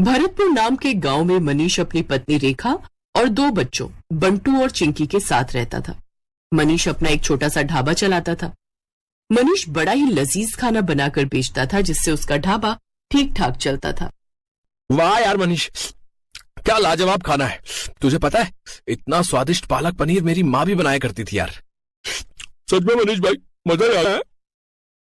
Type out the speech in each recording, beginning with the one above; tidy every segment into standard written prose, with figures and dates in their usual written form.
भरतपुर नाम के गांव में मनीष अपनी पत्नी रेखा और 2 बच्चों बंटू और चिंकी के साथ रहता था। मनीष अपना एक छोटा सा ढाबा चलाता था। मनीष बड़ा ही लजीज खाना बनाकर बेचता था, जिससे उसका ढाबा ठीक ठाक चलता था। वाह यार मनीष, क्या लाजवाब खाना है। तुझे पता है, इतना स्वादिष्ट पालक पनीर मेरी माँ भी बनाया करती थी यार। सच में मनीष भाई, मजा आ रहा है।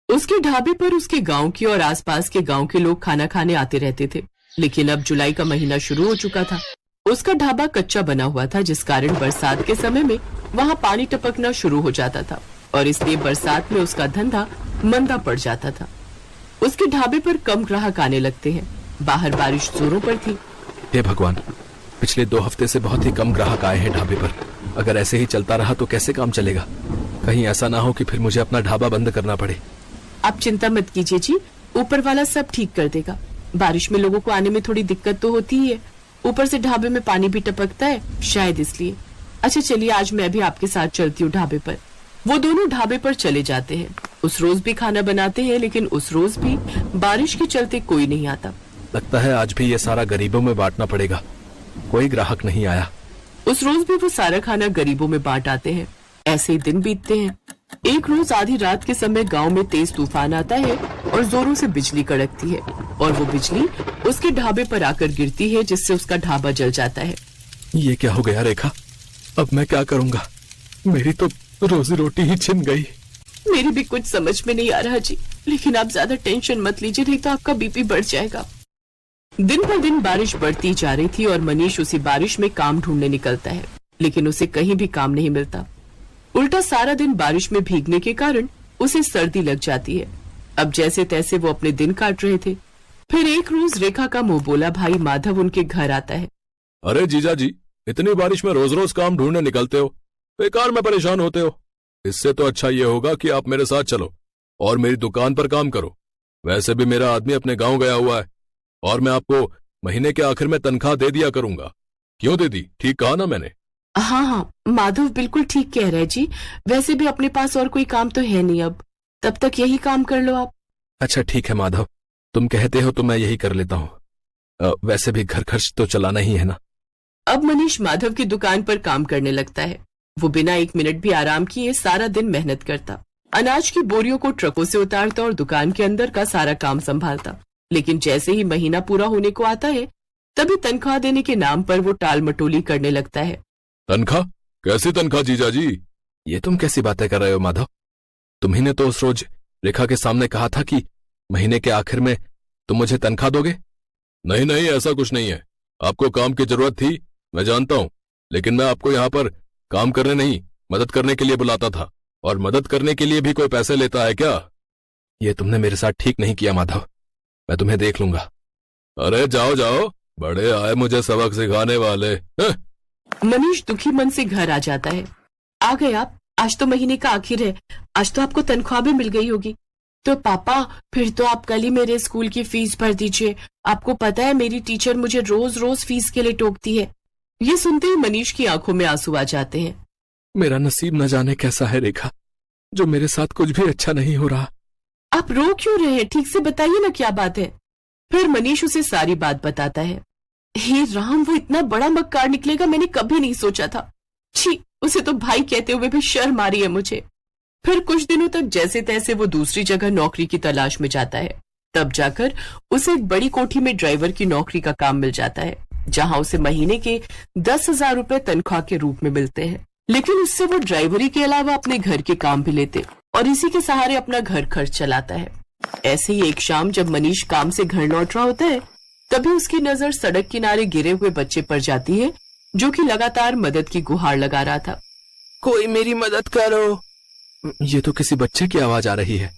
उसके ढाबे पर उसके गांव के और आसपास के गांव के लोग खाना खाने आते रहते थे। लेकिन अब जुलाई का महीना शुरू हो चुका था। उसका ढाबा कच्चा बना हुआ था, जिस कारण बरसात के समय में वहां पानी टपकना शुरू हो जाता था और इसलिए बरसात में उसका धंधा मंदा पड़ जाता था। उसके ढाबे पर कम ग्राहक आने लगते हैं। बाहर बारिश जोरों पर थी। हे भगवान, पिछले 2 हफ्ते से बहुत ही कम ग्राहक आए हैं ढाबे पर। अगर ऐसे ही चलता रहा तो कैसे काम चलेगा। कहीं ऐसा ना हो कि फिर मुझे अपना ढाबा बंद करना पड़े। आप चिंता मत कीजिए जी, ऊपर वाला सब ठीक कर देगा। बारिश में लोगों को आने में थोड़ी दिक्कत तो होती ही है, ऊपर से ढाबे में पानी भी टपकता है, शायद इसलिए। अच्छा चलिए, आज मैं भी आपके साथ चलती हूँ ढाबे पर। वो दोनों ढाबे पर चले जाते हैं। उस रोज भी खाना बनाते हैं, लेकिन उस रोज भी बारिश के चलते कोई नहीं आता। लगता है आज भी ये सारा गरीबों में बांटना पड़ेगा। कोई ग्राहक नहीं आया। उस रोज भी वो सारा खाना गरीबों में बांट आते हैं। ऐसे ही दिन बीतते हैं। एक रोज आधी रात के समय गांव में तेज तूफान आता है और जोरों से बिजली कड़कती है और वो बिजली उसके ढाबे पर आकर गिरती है, जिससे उसका ढाबा जल जाता है। ये क्या हो गया रेखा? अब मैं क्या करूंगा? मेरी तो रोजी रोटी ही छिन गई। मेरी भी कुछ समझ में नहीं आ रहा जी, लेकिन आप ज्यादा टेंशन मत लीजिए, नहीं तो आपका बीपी बढ़ जाएगा। दिन पर दिन बारिश बढ़ती जा रही थी और मनीष उसी बारिश में काम ढूंढने निकलता है, लेकिन उसे कहीं भी काम नहीं मिलता। उल्टा सारा दिन बारिश में भीगने के कारण उसे सर्दी लग जाती है। अब जैसे तैसे वो अपने दिन काट रहे थे। फिर एक रोज रेखा का मुंह बोला भाई माधव उनके घर आता है। अरे जीजा जी, इतनी बारिश में रोज रोज काम ढूंढने निकलते हो, बेकार में परेशान होते हो। इससे तो अच्छा ये होगा कि आप मेरे साथ चलो और मेरी दुकान पर काम करो। वैसे भी मेरा आदमी अपने गांव गया हुआ है और मैं आपको महीने के आखिर में तनख्वाह दे दिया करूंगा। क्यों दे दी? ठीक कहा ना मैंने? हाँ, माधव बिल्कुल ठीक कह रहे जी। वैसे भी अपने पास और कोई काम तो है नहीं अब, तब तक यही काम कर लो आप। अच्छा ठीक है माधव, तुम कहते हो तो मैं यही कर लेता हूँ। वैसे भी घर खर्च तो चलाना ही है ना। अब मनीष माधव की दुकान पर काम करने लगता है। वो बिना 1 मिनट भी आराम किए सारा दिन मेहनत करता। अनाज की बोरियों को ट्रकों से उतारता और दुकान के अंदर का सारा काम संभालता। लेकिन जैसे ही महीना पूरा होने को आता है, तभी तनख्वाह देने के नाम पर वो टाल मटोली करने लगता है। तनख्वाह? कैसी तनख्वाह जीजा जी? ये तुम कैसी बातें कर रहे हो माधव? तुम्ही ने तो उस रोज रेखा के सामने कहा था कि महीने के आखिर में तुम मुझे तनख्वाह दोगे। नहीं नहीं, ऐसा कुछ नहीं है। आपको काम की जरूरत थी, मैं जानता हूँ, लेकिन मैं आपको यहाँ पर काम करने नहीं, मदद करने के लिए बुलाता था। और मदद करने के लिए भी कोई पैसे लेता है क्या? ये तुमने मेरे साथ ठीक नहीं किया माधव, मैं तुम्हें देख लूंगा। अरे जाओ जाओ, बड़े आए मुझे सबक सिखाने वाले। मनीष दुखी मन से घर आ जाता है। आ गए आप? आज तो महीने का आखिर है, आज तो आपको तनख्वाह भी मिल गई होगी। तो पापा, फिर तो आप कल ही मेरे स्कूल की फीस भर दीजिए। आपको पता है मेरी टीचर मुझे रोज रोज फीस के लिए टोकती है। ये सुनते ही मनीष की आंखों में आंसू आ जाते हैं। मेरा नसीब न जाने कैसा है रेखा, जो मेरे साथ कुछ भी अच्छा नहीं हो रहा। आप रो क्यों रहे हैं? ठीक से बताइए ना क्या बात है। फिर मनीष उसे सारी बात बताता है। हे राम, वो इतना बड़ा मक्कार निकलेगा मैंने कभी नहीं सोचा था। छी, उसे तो भाई कहते हुए भी शर्म आ रही है मुझे। फिर कुछ दिनों तक जैसे तैसे वो दूसरी जगह नौकरी की तलाश में जाता है। तब जाकर उसे एक बड़ी कोठी में ड्राइवर की नौकरी का काम मिल जाता है, जहां उसे महीने के 10,000 रुपए तनख्वाह के रूप में मिलते हैं। लेकिन उससे वो ड्राइवरी के अलावा अपने घर के काम भी लेते और इसी के सहारे अपना घर खर्च चलाता है। ऐसे ही एक शाम जब मनीष काम से घर लौट रहा होता है, तभी उसकी नजर सड़क किनारे गिरे हुए बच्चे पर जाती है, जो कि लगातार मदद की गुहार लगा रहा था। कोई मेरी मदद करो। ये तो किसी बच्चे की आवाज आ रही है।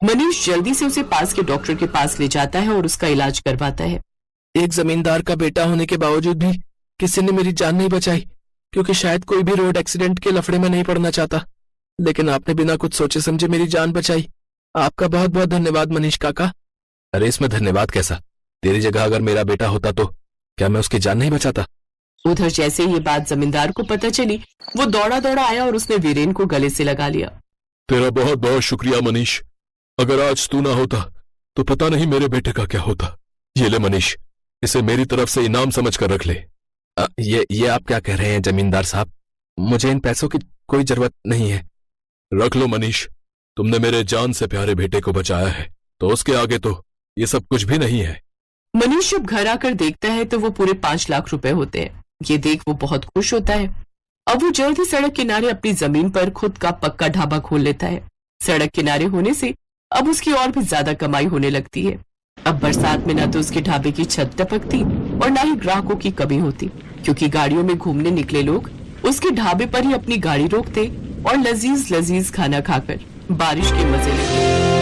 मनीष जल्दी से उसे पास के डॉक्टर के पास ले जाता है और उसका इलाज करवाता है। एक जमींदार का बेटा होने के बावजूद भी किसी ने मेरी जान नहीं बचाई, क्योंकि शायद कोई भी रोड एक्सीडेंट के लफड़े में नहीं पड़ना चाहता। लेकिन आपने बिना कुछ सोचे समझे मेरी जान बचाई। आपका बहुत बहुत धन्यवाद मनीष काका। अरे इसमें धन्यवाद कैसा? तेरी जगह अगर मेरा बेटा होता तो क्या मैं उसकी जान नहीं बचाता? उधर जैसे ये बात जमींदार को पता चली, वो दौड़ा दौड़ा आया और उसने वीरेन को गले से लगा लिया। तेरा बहुत बहुत शुक्रिया मनीष। अगर आज तू ना होता तो पता नहीं मेरे बेटे का क्या होता। ये ले मनीष, इसे मेरी तरफ से इनाम समझ कर रख ले। ये आप क्या कह रहे हैं जमींदार साहब? मुझे इन पैसों की कोई जरूरत नहीं है। रख लो मनीष, तुमने मेरे जान से प्यारे बेटे को बचाया है, तो उसके आगे तो ये सब कुछ भी नहीं है। मनीष जब घर आकर देखता है तो वो पूरे 5 लाख रुपए होते हैं। ये देख वो बहुत खुश होता है। अब वो जल्द ही सड़क किनारे अपनी जमीन पर खुद का पक्का ढाबा खोल लेता है। सड़क किनारे होने से अब उसकी और भी ज्यादा कमाई होने लगती है। अब बरसात में ना तो उसके ढाबे की छत टपकती और ना ही ग्राहकों की कमी होती, क्योंकि गाड़ियों में घूमने निकले लोग उसके ढाबे पर ही अपनी गाड़ी रोकते और लजीज लजीज खाना खाकर बारिश के मजे लेते।